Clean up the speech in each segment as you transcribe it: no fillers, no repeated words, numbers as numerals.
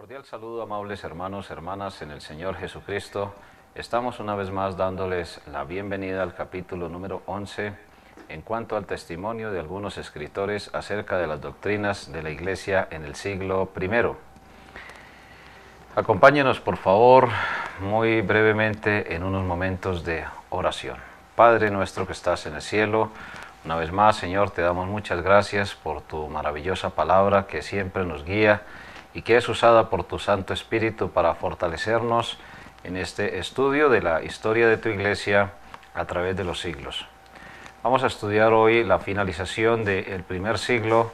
Cordial saludo, amables hermanos, hermanas en el Señor Jesucristo. Estamos una vez más dándoles la bienvenida al capítulo número 11 en cuanto al testimonio de algunos escritores acerca de las doctrinas de la Iglesia en el siglo I. Acompáñenos, por favor, muy brevemente en unos momentos de oración. Padre nuestro que estás en el cielo, una vez más, Señor, te damos muchas gracias por tu maravillosa palabra que siempre nos guía y que es usada por tu Santo Espíritu para fortalecernos en este estudio de la historia de tu Iglesia a través de los siglos. Vamos a estudiar hoy la finalización del primer siglo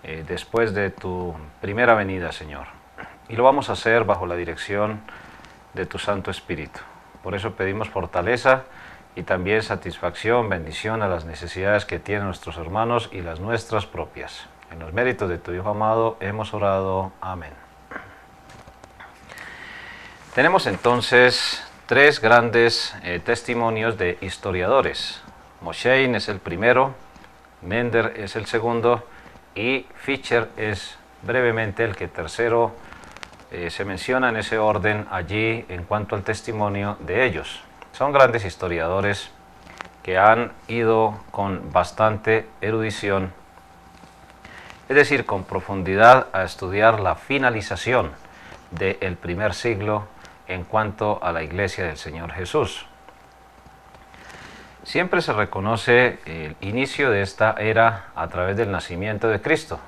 después de tu primera venida, Señor. Y lo vamos a hacer bajo la dirección de tu Santo Espíritu. Por eso pedimos fortaleza y también satisfacción, bendición a las necesidades que tienen nuestros hermanos y las nuestras propias. En los méritos de tu Hijo amado hemos orado. Amén. Tenemos entonces tres grandes testimonios de historiadores. Mosheim es el primero, Mender es el segundo y Fischer es brevemente el que tercero se menciona en ese orden allí en cuanto al testimonio de ellos. Son grandes historiadores que han ido con bastante erudición, es decir, con profundidad a estudiar la finalización del primer siglo en cuanto a la Iglesia del Señor Jesús. Siempre se reconoce el inicio de esta era a través del nacimiento de Cristo.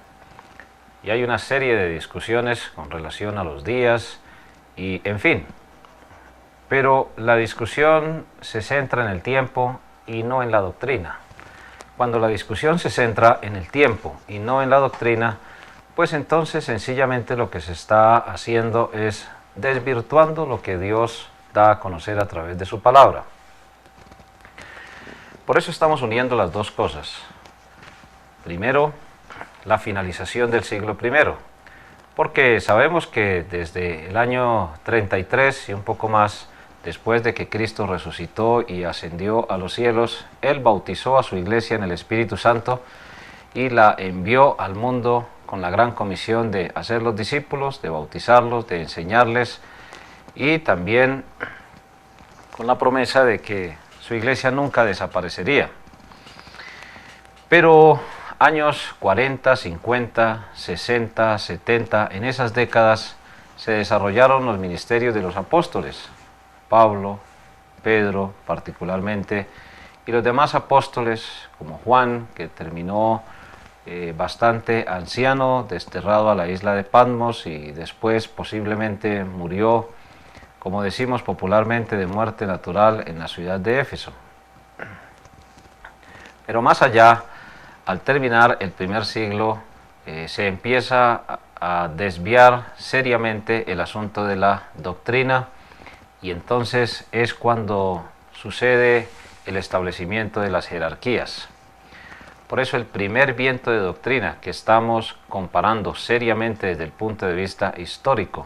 Y hay una serie de discusiones con relación a los días y en fin. Pero la discusión se centra en el tiempo y no en la doctrina. Cuando la discusión se centra en el tiempo y no en la doctrina, pues entonces sencillamente lo que se está haciendo es desvirtuando lo que Dios da a conocer a través de su palabra. Por eso estamos uniendo las dos cosas. Primero, la finalización del siglo I, porque sabemos que desde el año 33 y un poco más, después de que Cristo resucitó y ascendió a los cielos, Él bautizó a su iglesia en el Espíritu Santo y la envió al mundo con la gran comisión de hacer los discípulos, de bautizarlos, de enseñarles y también con la promesa de que su iglesia nunca desaparecería. Pero años 40, 50, 60, 70, en esas décadas se desarrollaron los ministerios de los apóstoles, Pablo, Pedro particularmente, y los demás apóstoles como Juan, que terminó bastante anciano, desterrado a la isla de Patmos y después posiblemente murió, como decimos popularmente, de muerte natural en la ciudad de Éfeso. Pero más allá, al terminar el primer siglo, se empieza a desviar seriamente el asunto de la doctrina y entonces es cuando sucede el establecimiento de las jerarquías. Por eso el primer viento de doctrina que estamos comparando seriamente desde el punto de vista histórico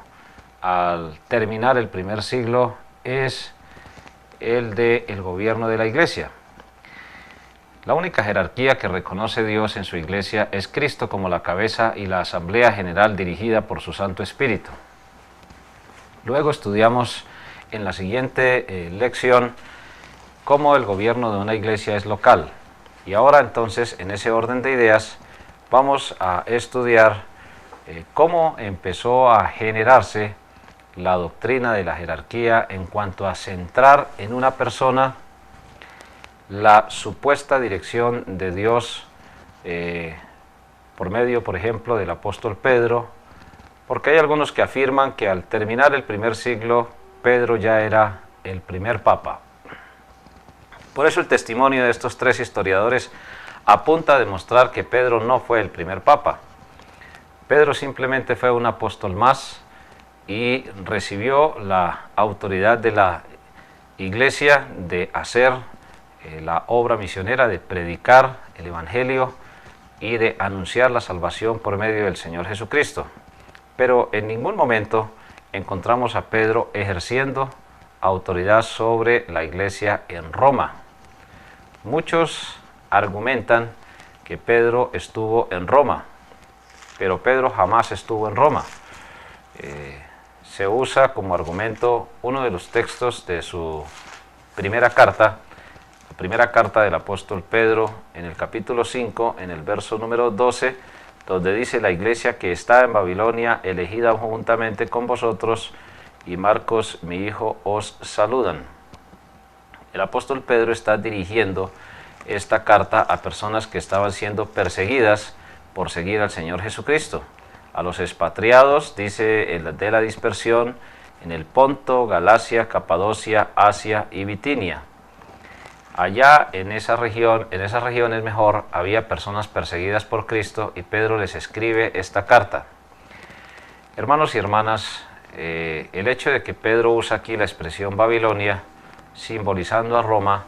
al terminar el primer siglo es el del gobierno de la Iglesia. La única jerarquía que reconoce Dios en su Iglesia es Cristo como la cabeza y la asamblea general dirigida por su Santo Espíritu. Luego estudiamos en la siguiente lección cómo el gobierno de una iglesia es local. Y ahora entonces, en ese orden de ideas, vamos a estudiar cómo empezó a generarse la doctrina de la jerarquía en cuanto a centrar en una persona la supuesta dirección de Dios por medio, por ejemplo, del apóstol Pedro, porque hay algunos que afirman que al terminar el primer siglo, Pedro ya era el primer papa. Por eso el testimonio de estos tres historiadores apunta a demostrar que Pedro no fue el primer papa. Pedro simplemente fue un apóstol más y recibió la autoridad de la iglesia de hacer la obra misionera, de predicar el evangelio y de anunciar la salvación por medio del Señor Jesucristo. Pero en ningún momento encontramos a Pedro ejerciendo autoridad sobre la iglesia en Roma. Muchos argumentan que Pedro estuvo en Roma, pero Pedro jamás estuvo en Roma. se usa como argumento uno de los textos de su primera carta, la primera carta del apóstol Pedro, en el capítulo 5, en el verso número 12, donde dice: la iglesia que está en Babilonia, elegida juntamente con vosotros, y Marcos, mi hijo, os saludan. El apóstol Pedro está dirigiendo esta carta a personas que estaban siendo perseguidas por seguir al Señor Jesucristo. A los expatriados, dice, de la dispersión en el Ponto, Galacia, Capadocia, Asia y Bitinia. Allá en esas regiones mejor, había personas perseguidas por Cristo, y Pedro les escribe esta carta. Hermanos y hermanas, el hecho de que Pedro usa aquí la expresión Babilonia, simbolizando a Roma,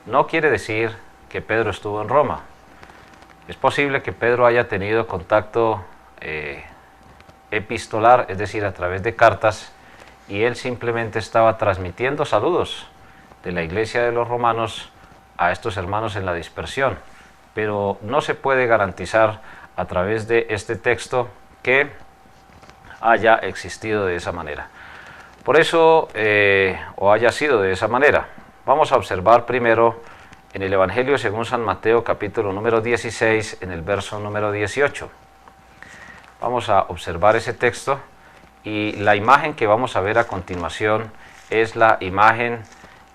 no quiere decir que Pedro estuvo en Roma. Es posible que Pedro haya tenido contacto epistolar, es decir, a través de cartas, y él simplemente estaba transmitiendo saludos de la iglesia de los romanos a estos hermanos en la dispersión. Pero no se puede garantizar a través de este texto que haya existido de esa manera. Por eso, o haya sido de esa manera. Vamos a observar primero en el Evangelio según San Mateo, capítulo número 16, en el verso número 18. Vamos a observar ese texto, y la imagen que vamos a ver a continuación es la imagen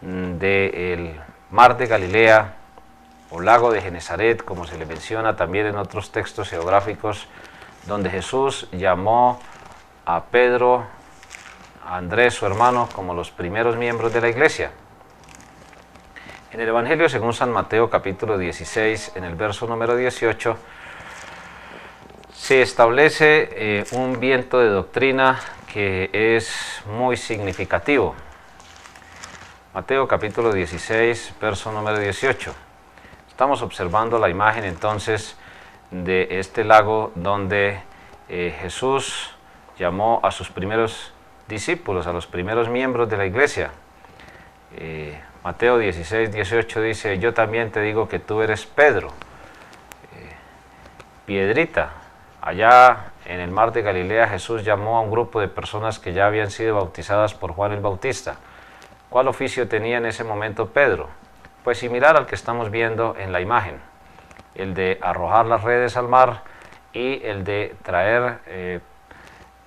del mar de Galilea, o lago de Genesaret, como se le menciona también en otros textos geográficos, donde Jesús llamó a Pedro, a Andrés, su hermano, como los primeros miembros de la iglesia. En el Evangelio según San Mateo, capítulo 16, en el verso número 18, se establece un viento de doctrina que es muy significativo. Mateo capítulo 16, verso número 18. Estamos observando la imagen entonces de este lago donde Jesús llamó a sus primeros discípulos, a los primeros miembros de la iglesia. Mateo 16, 18 dice: yo también te digo que tú eres Pedro, piedrita. Allá en el mar de Galilea, Jesús llamó a un grupo de personas que ya habían sido bautizadas por Juan el Bautista. ¿Cuál oficio tenía en ese momento Pedro? Pues similar al que estamos viendo en la imagen, el de arrojar las redes al mar y el de traer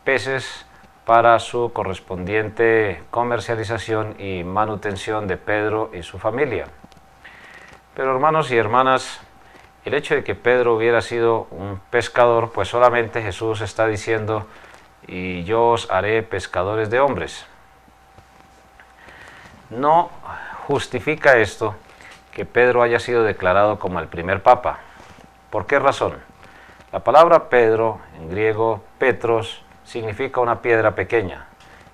peces para su correspondiente comercialización y manutención de Pedro y su familia. Pero hermanos y hermanas, el hecho de que Pedro hubiera sido un pescador, pues solamente Jesús está diciendo: y yo os haré pescadores de hombres. No justifica esto que Pedro haya sido declarado como el primer papa. ¿Por qué razón? La palabra Pedro, en griego Petros, significa una piedra pequeña,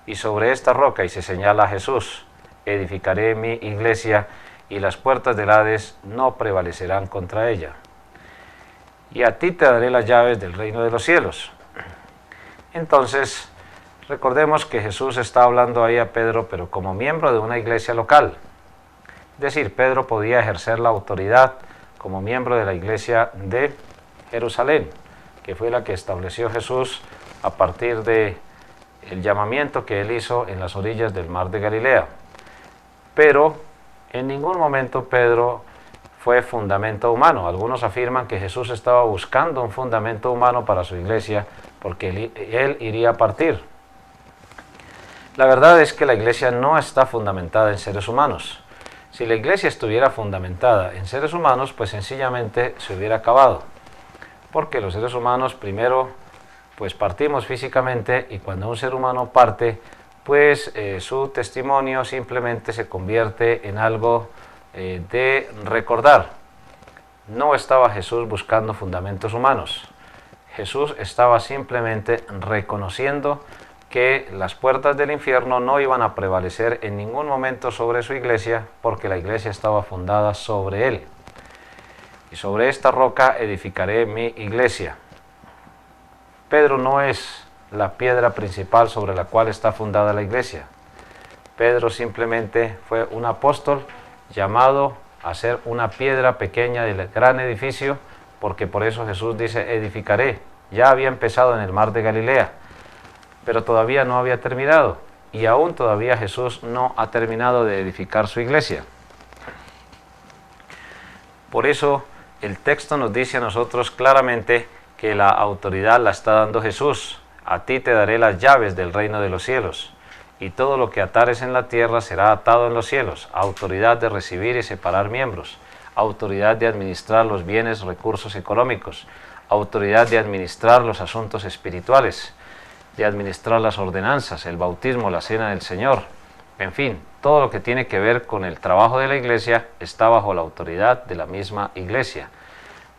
y sobre esta roca, y se señala a Jesús, edificaré mi iglesia, y las puertas del Hades no prevalecerán contra ella. Y a ti te daré las llaves del reino de los cielos. Entonces, recordemos que Jesús está hablando ahí a Pedro, pero como miembro de una iglesia local. Es decir, Pedro podía ejercer la autoridad como miembro de la iglesia de Jerusalén, que fue la que estableció Jesús a partir del llamamiento que él hizo en las orillas del mar de Galilea. Pero en ningún momento Pedro fue fundamento humano. Algunos afirman que Jesús estaba buscando un fundamento humano para su iglesia porque él iría a partir. La verdad es que la iglesia no está fundamentada en seres humanos. Si la iglesia estuviera fundamentada en seres humanos, pues sencillamente se hubiera acabado. Porque los seres humanos primero pues partimos físicamente, y cuando un ser humano parte, pues su testimonio simplemente se convierte en algo de recordar. No estaba Jesús buscando fundamentos humanos. Jesús estaba simplemente reconociendo que las puertas del infierno no iban a prevalecer en ningún momento sobre su iglesia, porque la iglesia estaba fundada sobre él. Y sobre esta roca edificaré mi iglesia. Pedro no es la piedra principal sobre la cual está fundada la iglesia. Pedro simplemente fue un apóstol llamado a ser una piedra pequeña del gran edificio, porque por eso Jesús dice edificaré. Ya había empezado en el mar de Galilea. pero todavía no había terminado, y aún todavía Jesús no ha terminado de edificar su iglesia. Por eso el texto nos dice a nosotros claramente que la autoridad la está dando Jesús. A ti te daré las llaves del reino de los cielos, y todo lo que atares en la tierra será atado en los cielos. Autoridad de recibir y separar miembros, autoridad de administrar los bienes, recursos económicos, autoridad de administrar los asuntos espirituales, de administrar las ordenanzas, el bautismo, la cena del Señor. En fin, todo lo que tiene que ver con el trabajo de la iglesia está bajo la autoridad de la misma iglesia,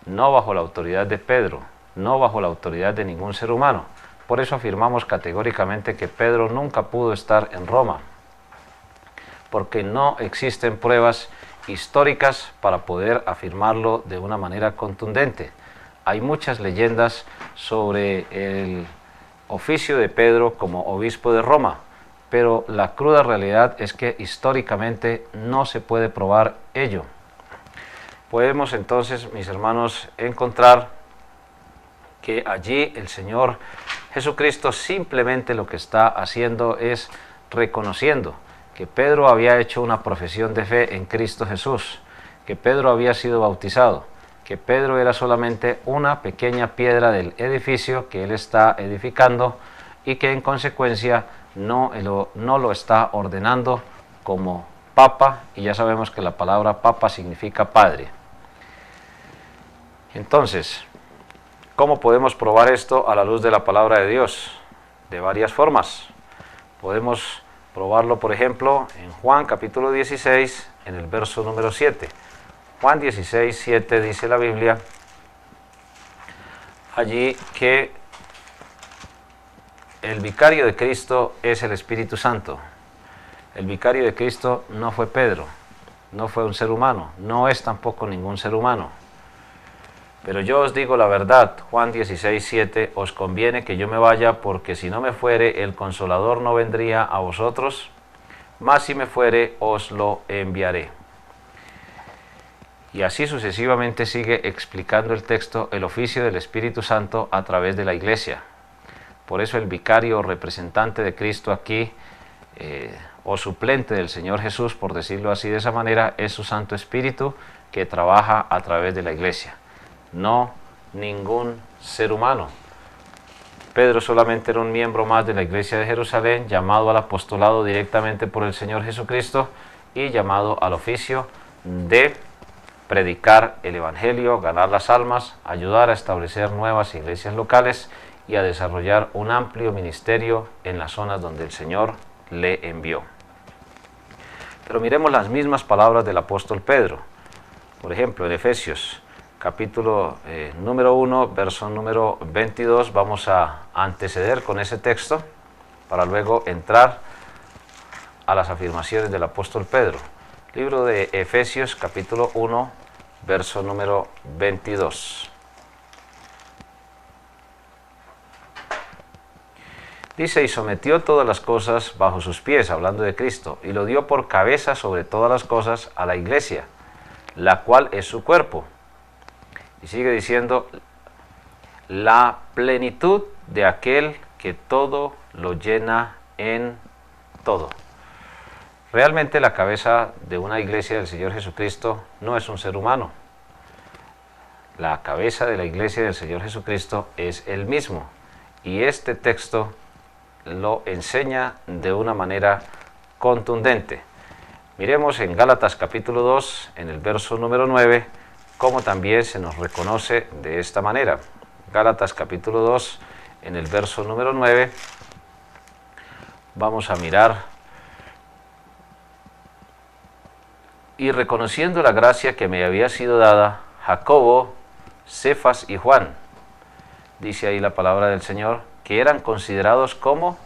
no bajo la autoridad de Pedro, no bajo la autoridad de ningún ser humano. Por eso afirmamos categóricamente que Pedro nunca pudo estar en Roma, porque no existen pruebas históricas para poder afirmarlo de una manera contundente. Hay muchas leyendas sobre el oficio de Pedro como obispo de Roma, pero la cruda realidad es que históricamente no se puede probar ello. Podemos entonces, mis hermanos, encontrar que allí el Señor Jesucristo simplemente lo que está haciendo es reconociendo que Pedro había hecho una profesión de fe en Cristo Jesús, que Pedro había sido bautizado, que Pedro era solamente una pequeña piedra del edificio que él está edificando y que en consecuencia no lo está ordenando como papa, y ya sabemos que la palabra papa significa padre. Entonces, ¿cómo podemos probar esto a la luz de la palabra de Dios? De varias formas. Podemos probarlo, por ejemplo, en Juan capítulo 16, en el verso número 7. Juan 16, 7 dice la Biblia allí que el vicario de Cristo es el Espíritu Santo. El vicario de Cristo no fue Pedro, no fue un ser humano, no es tampoco ningún ser humano. Pero yo os digo la verdad, Juan 16, 7, os conviene que yo me vaya, porque si no me fuere, el Consolador no vendría a vosotros, mas si me fuere, os lo enviaré. Y así sucesivamente sigue explicando el texto el oficio del Espíritu Santo a través de la iglesia. Por eso el vicario representante de Cristo aquí, o suplente del Señor Jesús, por decirlo así de esa manera, es su Santo Espíritu que trabaja a través de la iglesia. No ningún ser humano. Pedro solamente era un miembro más de la iglesia de Jerusalén, llamado al apostolado directamente por el Señor Jesucristo y llamado al oficio de predicar el Evangelio, ganar las almas, ayudar a establecer nuevas iglesias locales y a desarrollar un amplio ministerio en las zonas donde el Señor le envió. Pero miremos las mismas palabras del apóstol Pedro. Por ejemplo, en Efesios capítulo número 1, verso número 22, vamos a anteceder con ese texto para luego entrar a las afirmaciones del apóstol Pedro. Libro de Efesios capítulo 1, verso número 22. Dice, y sometió todas las cosas bajo sus pies, hablando de Cristo, y lo dio por cabeza sobre todas las cosas a la iglesia, la cual es su cuerpo. Y sigue diciendo, la plenitud de aquel que todo lo llena en todo. Realmente la cabeza de una iglesia del Señor Jesucristo no es un ser humano. La cabeza de la iglesia del Señor Jesucristo es Él mismo. Y este texto lo enseña de una manera contundente. Miremos en Gálatas capítulo 2, en el verso número 9, cómo también se nos reconoce de esta manera. Gálatas capítulo 2, en el verso número 9, vamos a mirar. Y reconociendo la gracia que me había sido dada, Jacobo, Cefas y Juan, dice ahí la palabra del Señor, que eran considerados como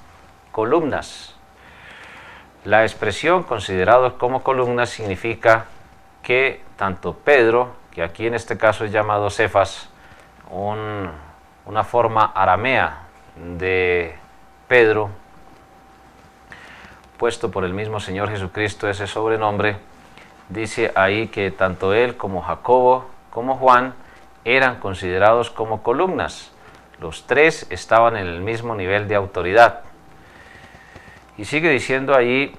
columnas. La expresión considerados como columnas significa que tanto Pedro, que aquí en este caso es llamado Cefas, una forma aramea de Pedro, puesto por el mismo Señor Jesucristo ese sobrenombre, dice ahí que tanto él como Jacobo como Juan eran considerados como columnas. Los tres estaban en el mismo nivel de autoridad. Y sigue diciendo ahí,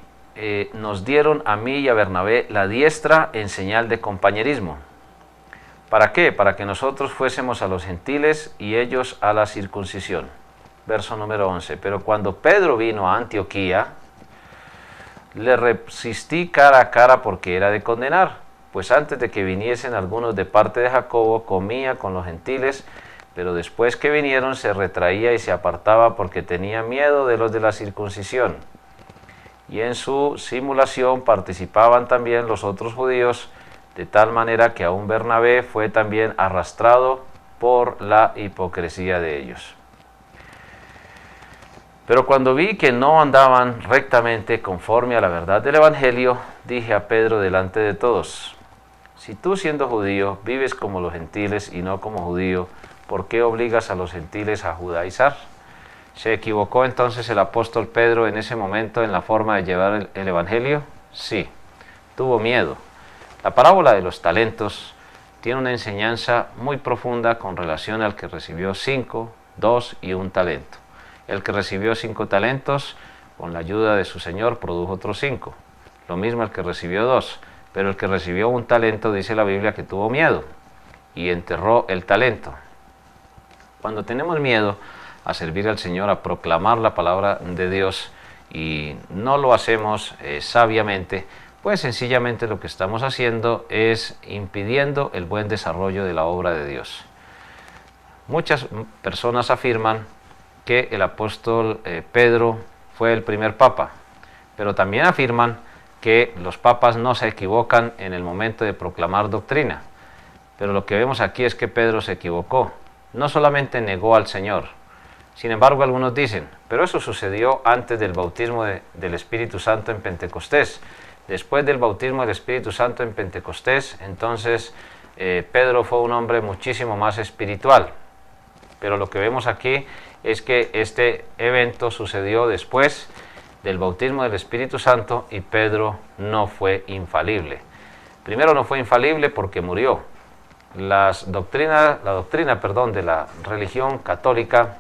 nos dieron a mí y a Bernabé la diestra en señal de compañerismo. ¿Para qué? Para que nosotros fuésemos a los gentiles y ellos a la circuncisión. Verso número 11. Pero cuando Pedro vino a Antioquía, le resistí cara a cara porque era de condenar, pues antes de que viniesen algunos de parte de Jacobo, comía con los gentiles, pero después que vinieron se retraía y se apartaba porque tenía miedo de los de la circuncisión. Y en su simulación participaban también los otros judíos, de tal manera que aún Bernabé fue también arrastrado por la hipocresía de ellos. Pero cuando vi que no andaban rectamente conforme a la verdad del Evangelio, dije a Pedro delante de todos: si tú, siendo judío, vives como los gentiles y no como judío, ¿por qué obligas a los gentiles a judaizar? ¿Se equivocó entonces el apóstol Pedro en ese momento en la forma de llevar el Evangelio? Sí, tuvo miedo. La parábola de los talentos tiene una enseñanza muy profunda con relación al que recibió 5, 2 y 1 talento. El que recibió 5 talentos, con la ayuda de su señor, produjo otros 5. Lo mismo el que recibió 2. Pero el que recibió 1 talento, dice la Biblia, que tuvo miedo y enterró el talento. Cuando tenemos miedo a servir al Señor, a proclamar la palabra de Dios, y no lo hacemos sabiamente, pues sencillamente lo que estamos haciendo es impidiendo el buen desarrollo de la obra de Dios. Muchas personas afirman que el apóstol Pedro fue el primer papa, pero también afirman que los papas no se equivocan en el momento de proclamar doctrina. Pero lo que vemos aquí es que Pedro se equivocó, no solamente negó al Señor. Sin embargo, algunos dicen, pero eso sucedió antes del bautismo del Espíritu Santo en Pentecostés. Después del bautismo del Espíritu Santo en Pentecostés, entonces Pedro fue un hombre muchísimo más espiritual. Pero lo que vemos aquí es que este evento sucedió después del bautismo del Espíritu Santo y Pedro no fue infalible. Primero no fue infalible porque murió. La doctrina de la religión católica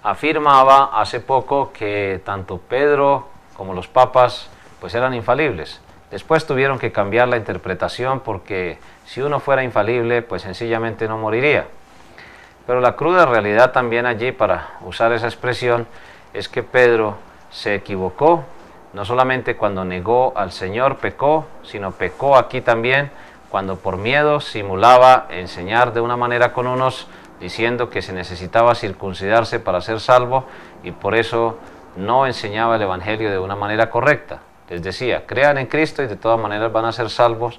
afirmaba hace poco que tanto Pedro como los papas pues eran infalibles. Después tuvieron que cambiar la interpretación porque si uno fuera infalible pues sencillamente no moriría. Pero la cruda realidad también allí, para usar esa expresión, es que Pedro se equivocó, no solamente cuando negó al Señor pecó, sino pecó aquí también cuando por miedo simulaba enseñar de una manera con unos, diciendo que se necesitaba circuncidarse para ser salvo, y por eso no enseñaba el Evangelio de una manera correcta. Les decía, crean en Cristo y de todas maneras van a ser salvos.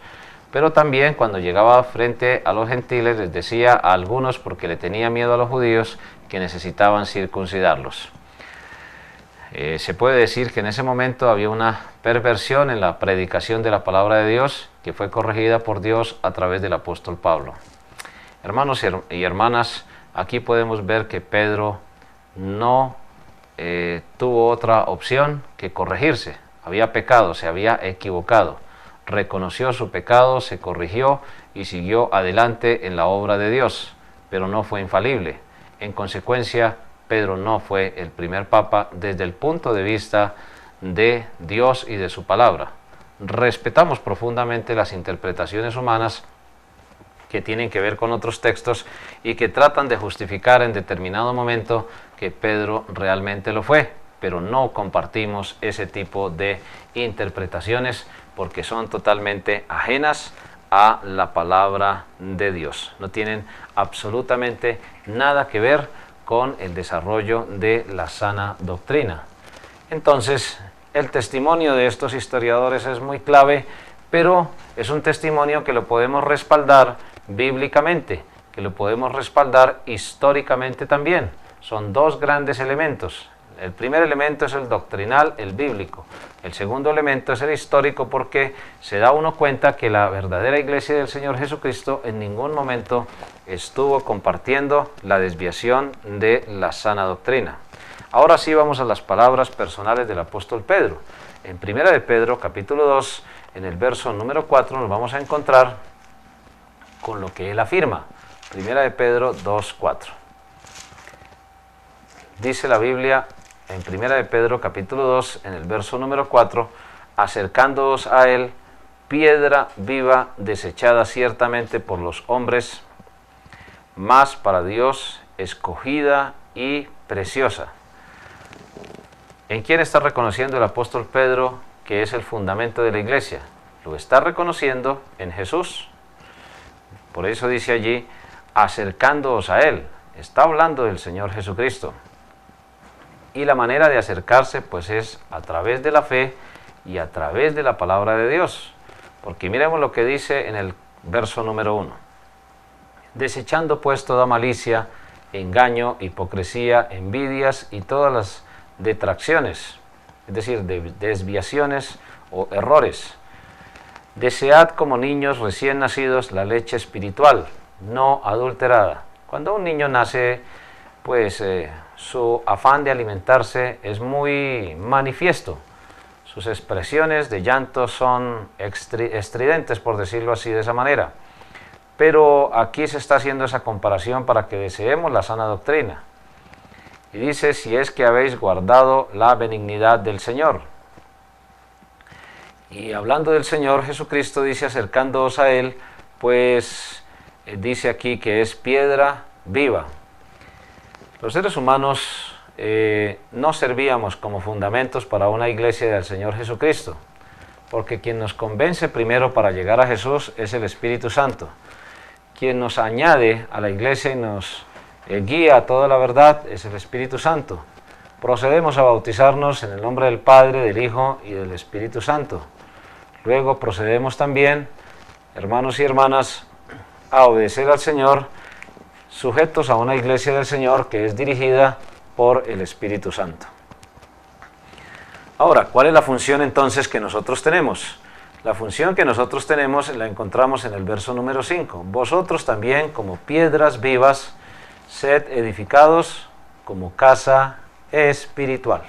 Pero también cuando llegaba frente a los gentiles les decía a algunos, porque le tenía miedo a los judíos, que necesitaban circuncidarlos. Se puede decir que en ese momento había una perversión en la predicación de la palabra de Dios, que fue corregida por Dios a través del apóstol Pablo. Hermanos y hermanas, aquí podemos ver que Pedro no tuvo otra opción que corregirse. Había pecado, se había equivocado. Reconoció su pecado, se corrigió y siguió adelante en la obra de Dios, pero no fue infalible. En consecuencia, Pedro no fue el primer papa desde el punto de vista de Dios y de su palabra. Respetamos profundamente las interpretaciones humanas que tienen que ver con otros textos y que tratan de justificar en determinado momento que Pedro realmente lo fue, pero no compartimos ese tipo de interpretaciones porque son totalmente ajenas a la palabra de Dios. No tienen absolutamente nada que ver con el desarrollo de la sana doctrina. Entonces, el testimonio de estos historiadores es muy clave, pero es un testimonio que lo podemos respaldar bíblicamente, que lo podemos respaldar históricamente también. Son dos grandes elementos. El primer elemento es el doctrinal, el bíblico. El segundo elemento es el histórico, porque se da uno cuenta que la verdadera iglesia del Señor Jesucristo en ningún momento estuvo compartiendo la desviación de la sana doctrina. Ahora sí vamos a las palabras personales del apóstol Pedro. En 1 de Pedro, capítulo 2, en el verso número 4, nos vamos a encontrar con lo que él afirma. 1 de Pedro 2, 4. Dice la Biblia: en Primera de Pedro capítulo 2, en el verso número 4, acercándoos a él, piedra viva, desechada ciertamente por los hombres, mas para Dios escogida y preciosa. ¿En quién está reconociendo el apóstol Pedro que es el fundamento de la iglesia? Lo está reconociendo en Jesús. Por eso dice allí, acercándoos a él. Está hablando del Señor Jesucristo. Y la manera de acercarse pues es a través de la fe y a través de la palabra de Dios. Porque miremos lo que dice en el verso número 1. Desechando pues toda malicia, engaño, hipocresía, envidias y todas las detracciones, es decir, desviaciones o errores. Desead como niños recién nacidos la leche espiritual, no adulterada. Cuando un niño nace, pues su afán de alimentarse es muy manifiesto. Sus expresiones de llanto son estridentes, por decirlo así, de esa manera. Pero aquí se está haciendo esa comparación para que deseemos la sana doctrina. Y dice, si es que habéis guardado la benignidad del Señor. Y hablando del Señor Jesucristo, dice, acercándoos a Él, pues dice aquí que es piedra viva. Los seres humanos no servíamos como fundamentos para una iglesia del Señor Jesucristo, porque quien nos convence primero para llegar a Jesús es el Espíritu Santo. Quien nos añade a la iglesia y nos guía a toda la verdad es el Espíritu Santo. Procedemos a bautizarnos en el nombre del Padre, del Hijo y del Espíritu Santo. Luego procedemos también, hermanos y hermanas, a obedecer al Señor, sujetos a una iglesia del Señor que es dirigida por el Espíritu Santo. Ahora, ¿cuál es la función entonces que nosotros tenemos? La función que nosotros tenemos la encontramos en el verso número 5. Vosotros también, como piedras vivas, sed edificados como casa espiritual.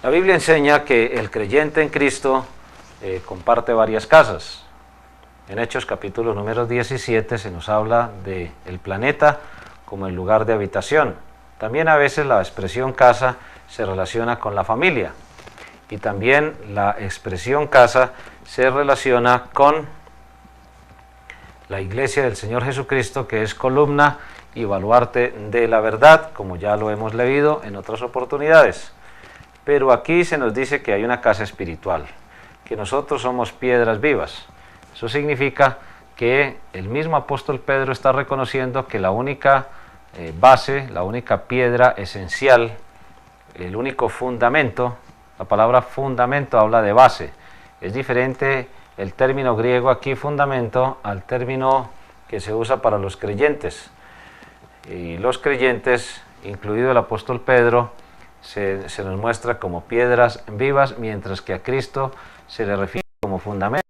La Biblia enseña que el creyente en Cristo comparte varias casas. En Hechos capítulo número 17 se nos habla del planeta como el lugar de habitación. También a veces la expresión casa se relaciona con la familia. Y también la expresión casa se relaciona con la iglesia del Señor Jesucristo, que es columna y baluarte de la verdad, como ya lo hemos leído en otras oportunidades. Pero aquí se nos dice que hay una casa espiritual, que nosotros somos piedras vivas. Eso significa que el mismo apóstol Pedro está reconociendo que la única base, la única piedra esencial, el único fundamento, la palabra fundamento habla de base. Es diferente el término griego aquí, fundamento, al término que se usa para los creyentes. Y los creyentes, incluido el apóstol Pedro, se nos muestra como piedras vivas, mientras que a Cristo se le refiere como fundamento.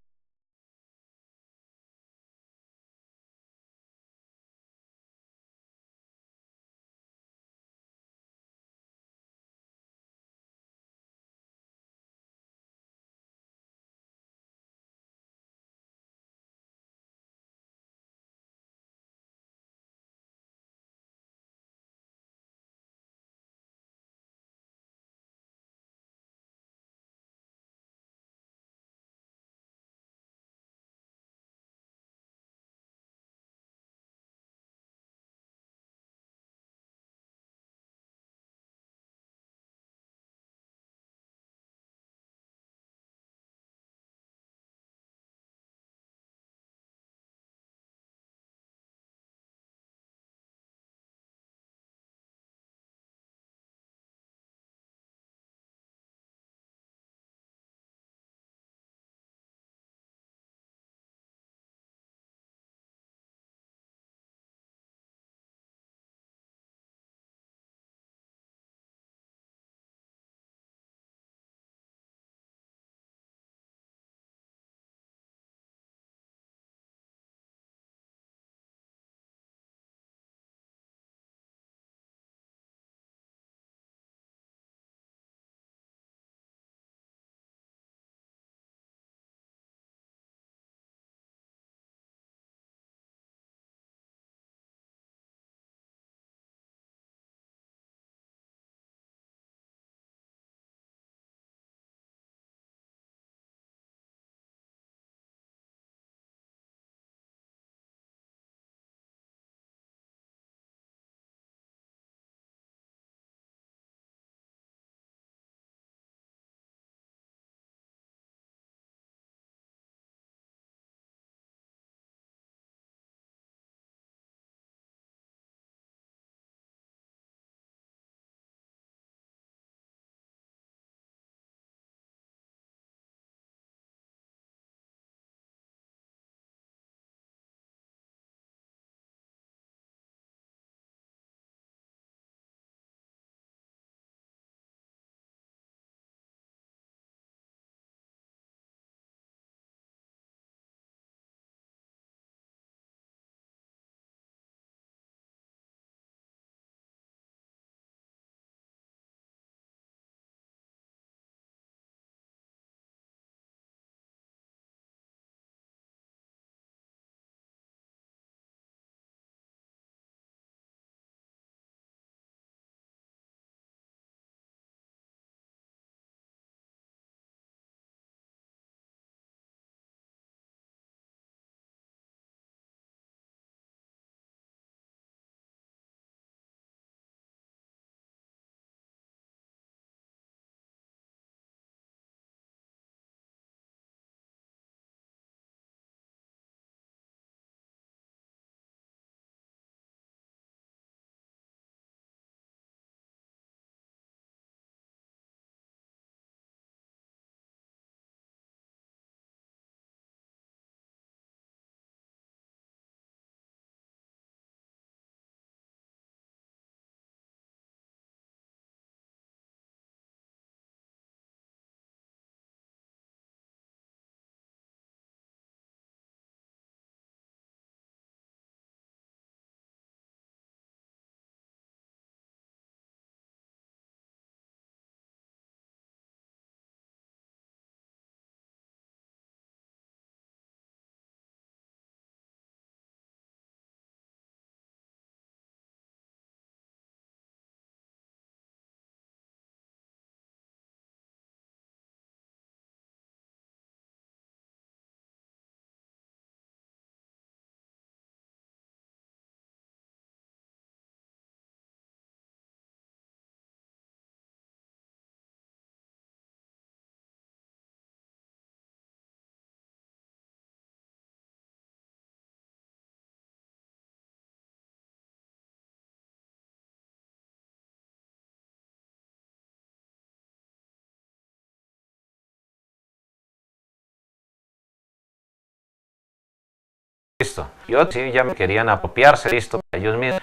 Cristo. Y otros sí ya me querían apropiarse de Cristo para ellos mismos.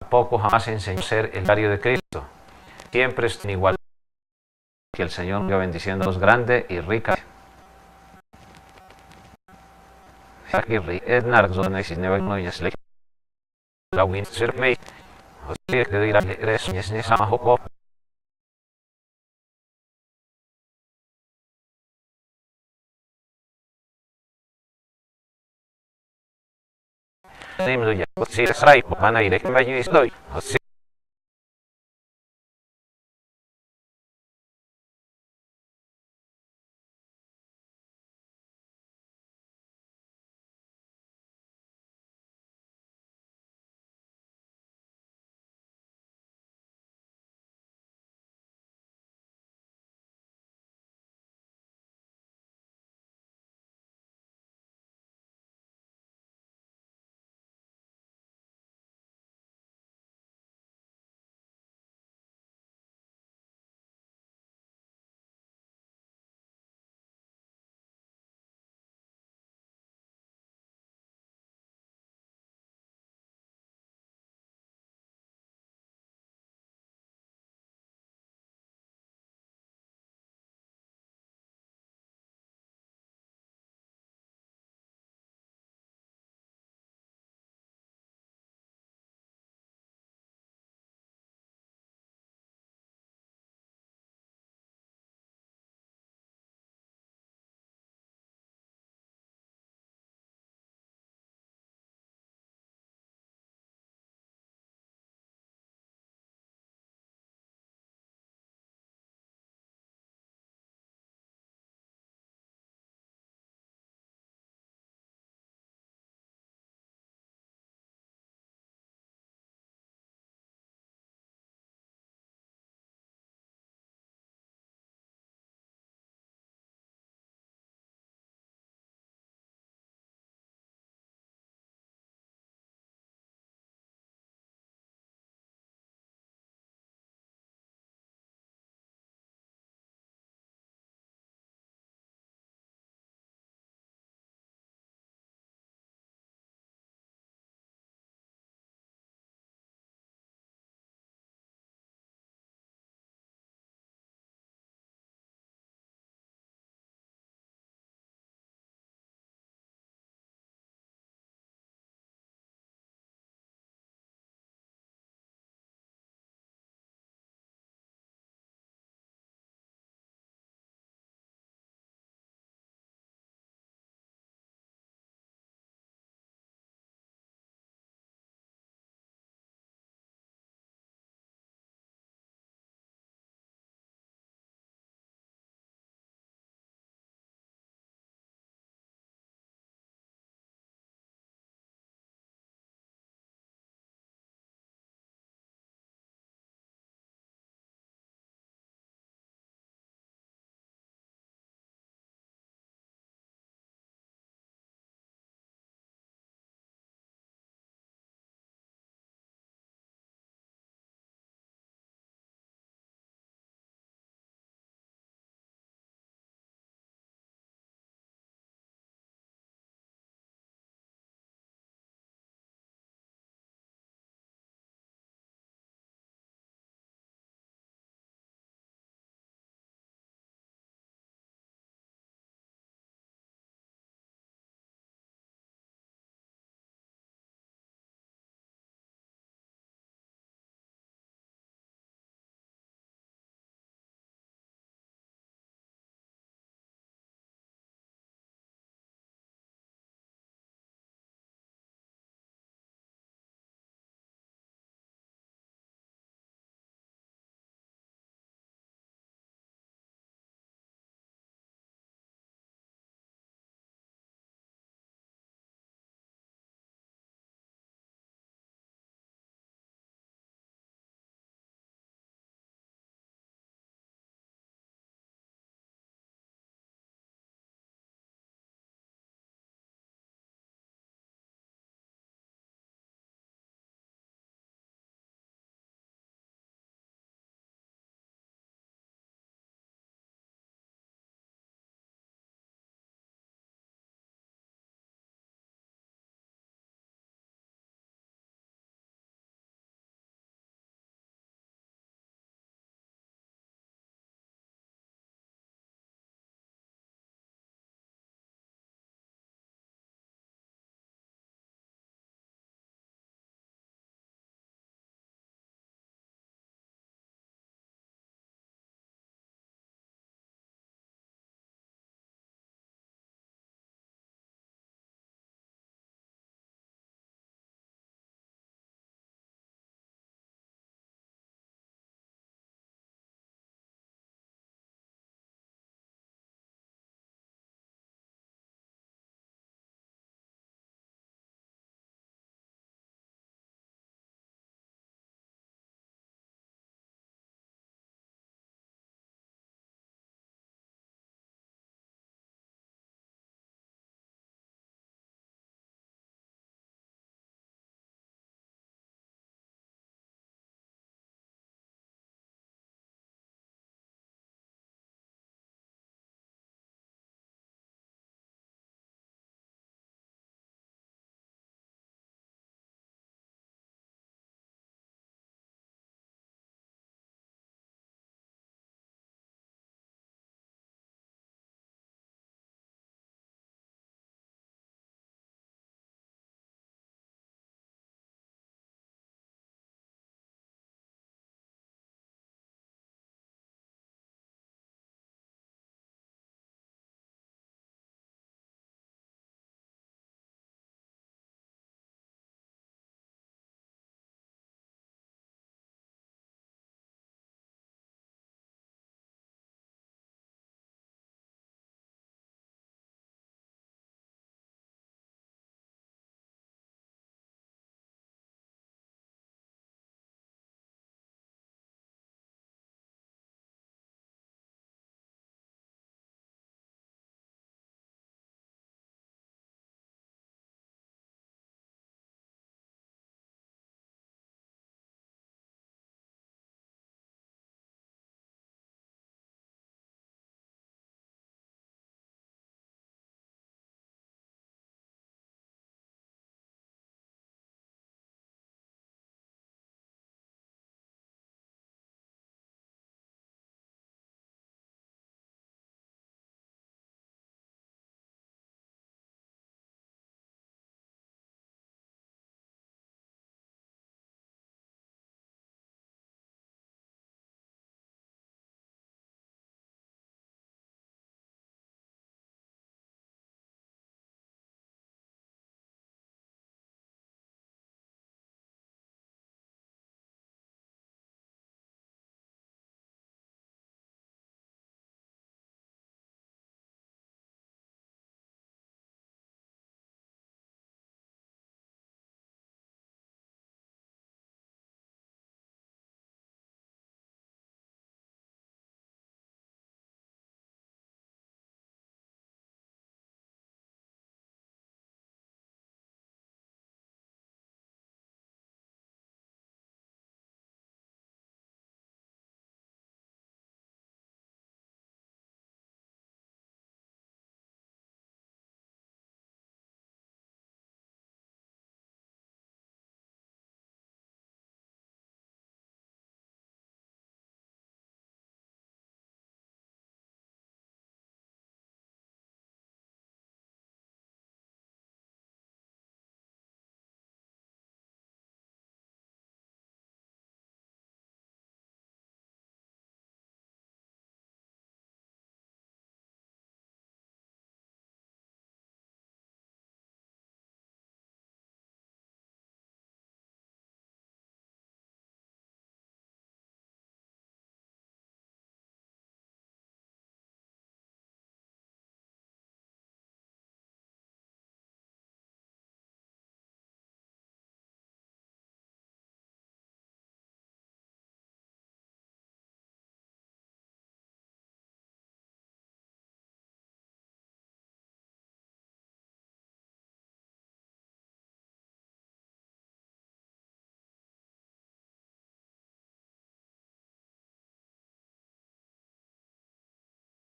Tampoco jamás enseñó a ser el diario de Cristo. Siempre es igual. Que el Señor siga bendiciendo a los grandes y ricas. Es narcozones y nevañas le la win survey. O sea que dirá que eres ni sama hoko. Nim lo ya. Si es rai, van a ir que me ayudes doy.